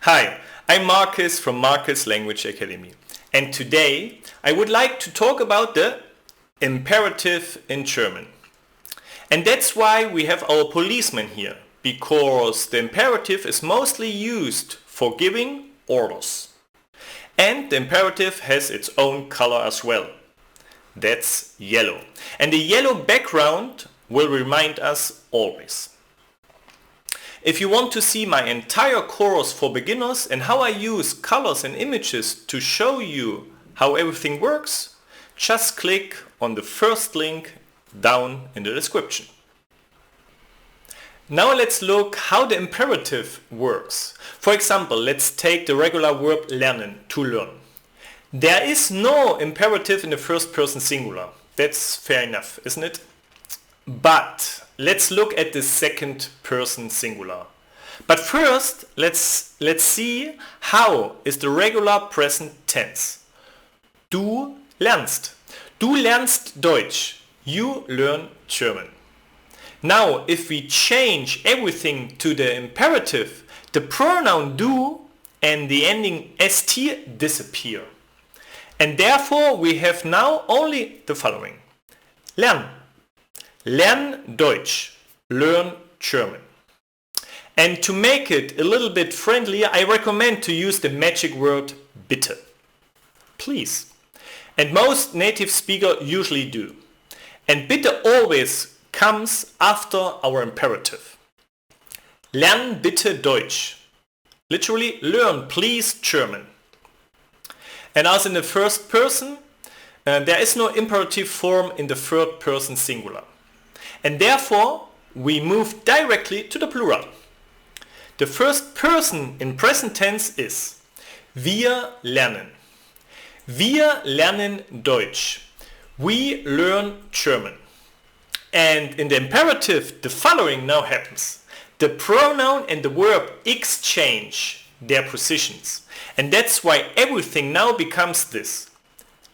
Hi, I'm Marcus from Marcus Language Academy, and today I would like to talk about the imperative in German. And that's why we have our policeman here, because the imperative is mostly used for giving orders. And the imperative has its own color as well. That's yellow. And the yellow background will remind us always. If you want to see my entire course for beginners and how I use colors and images to show you how everything works, just click on the first link down in the description. Now let's look how the imperative works. For example, let's take the regular verb lernen, to learn. There is no imperative in the first person singular. That's fair enough, isn't it? But let's look at the second person singular. But first, let's see how is the regular present tense. Du lernst. Du lernst Deutsch. You learn German. Now, if we change everything to the imperative, the pronoun du and the ending st disappear. And therefore, we have now only the following. Lern. Lern Deutsch. Learn German. And to make it a little bit friendlier, I recommend to use the magic word bitte. Please. And most native speakers usually do. And bitte always comes after our imperative. Lern bitte Deutsch. Literally, learn please German. And as in the first person, there is no imperative form in the third person singular. And therefore, we move directly to the plural. The first person in present tense is wir lernen. Wir lernen Deutsch. We learn German. And in the imperative, the following now happens. The pronoun and the verb exchange their positions. And that's why everything now becomes this.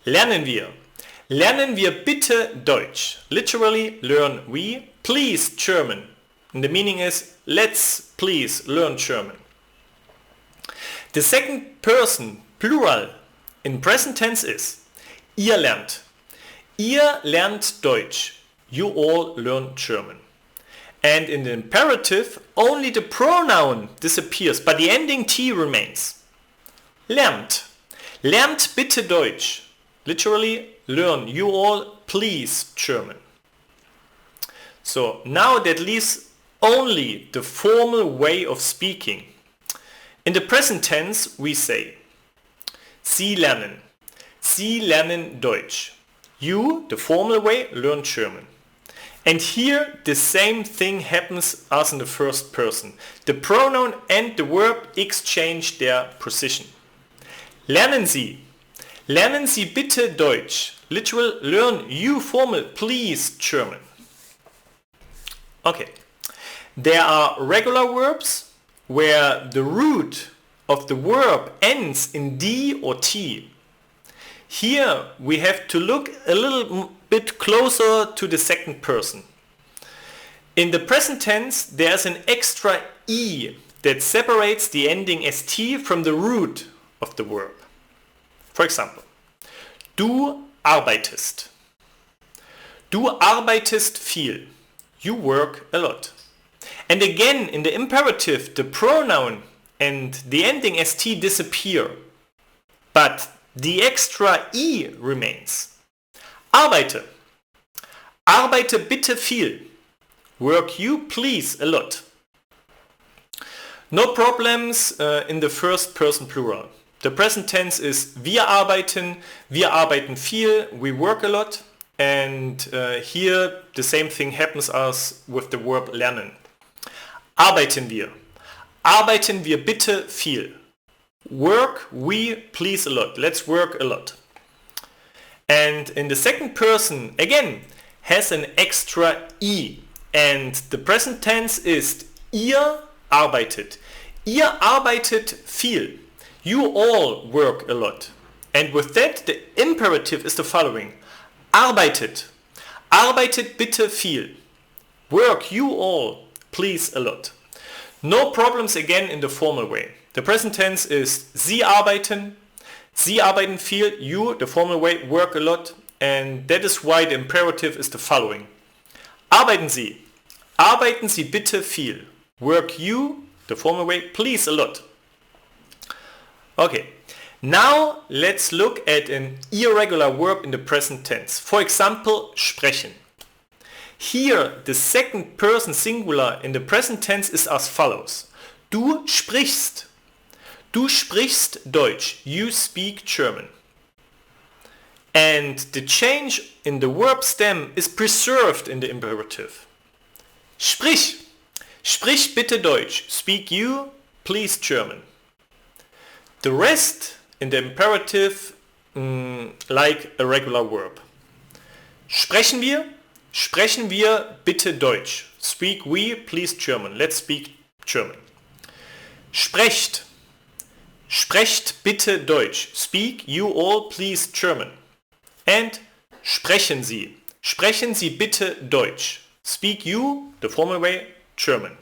Lernen wir. Lernen wir bitte Deutsch. Literally, learn we, please German. And the meaning is, let's please learn German. The second person, plural, in present tense is ihr lernt. Ihr lernt Deutsch. You all learn German. And in the imperative, only the pronoun disappears, but the ending T remains. Lernt. Lernt bitte Deutsch. Literally, learn. You all please German. So now that leaves only the formal way of speaking. In the present tense, we say Sie lernen. Sie lernen Deutsch. You, the formal way, learn German. And here the same thing happens as in the first person. The pronoun and the verb exchange their position. Lernen Sie. Lernen Sie bitte Deutsch. Literal, learn you formal please German. Okay. There are regular verbs where the root of the verb ends in D or T. Here we have to look a little bit closer to the second person. In the present tense, there's an extra E that separates the ending st from the root of the verb. For example, du arbeitest. Du arbeitest viel. You work a lot. And again, in the imperative, the pronoun and the ending st disappear. But the extra E remains. Arbeite. Arbeite bitte viel. Work you please a lot. No problems in the first person plural. The present tense is wir arbeiten viel, we work a lot. And here the same thing happens as with the verb lernen. Arbeiten wir. Arbeiten wir bitte viel. Work we please a lot. Let's work a lot. And in the second person, again, has an extra E. And the present tense is ihr arbeitet. Ihr arbeitet viel. You all work a lot. And with that, the imperative is the following. Arbeitet. Arbeitet bitte viel. Work you all please a lot. No problems again in the formal way. The present tense is Sie arbeiten. Sie arbeiten viel. You, the formal way, work a lot. And that is why the imperative is the following. Arbeiten Sie. Arbeiten Sie bitte viel. Work you, the formal way, please a lot. Okay. Now let's look at an irregular verb in the present tense. For example, sprechen. Here the second person singular in the present tense is as follows. Du sprichst. Du sprichst Deutsch. You speak German. And the change in the verb stem is preserved in the imperative. Sprich. Sprich bitte Deutsch. Speak you, please German. The rest in the imperative like a regular verb. Sprechen wir? Sprechen wir bitte Deutsch. Speak we, please German. Let's speak German. Sprecht. Sprecht bitte Deutsch. Speak you all, please German. And sprechen Sie. Sprechen Sie bitte Deutsch. Speak you, the formal way, German.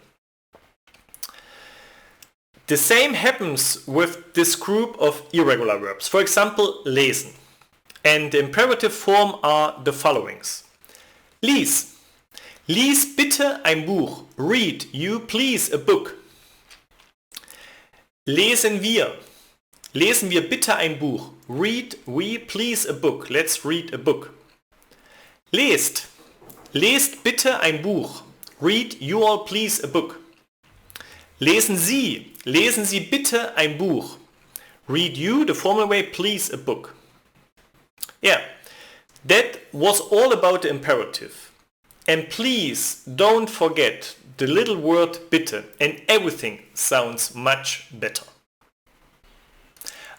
The same happens with this group of irregular verbs. For example, lesen. And the imperative form are the followings. Lies. Lies bitte ein Buch. Read, you please, a book. Lesen wir. Lesen wir bitte ein Buch. Read, we please, a book. Let's read a book. Lest. Lest bitte ein Buch. Read, you all please, a book. Lesen Sie. Lesen Sie bitte ein Buch. Read you, the formal way, please, a book. Yeah, that was all about the imperative. And please don't forget the little word bitte, and everything sounds much better.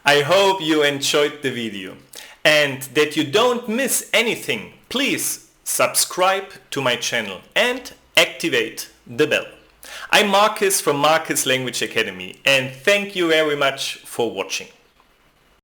I hope you enjoyed the video and that you don't miss anything. Please subscribe to my channel and activate the bell. I'm Marcus from Marcus Language Academy and thank you very much for watching.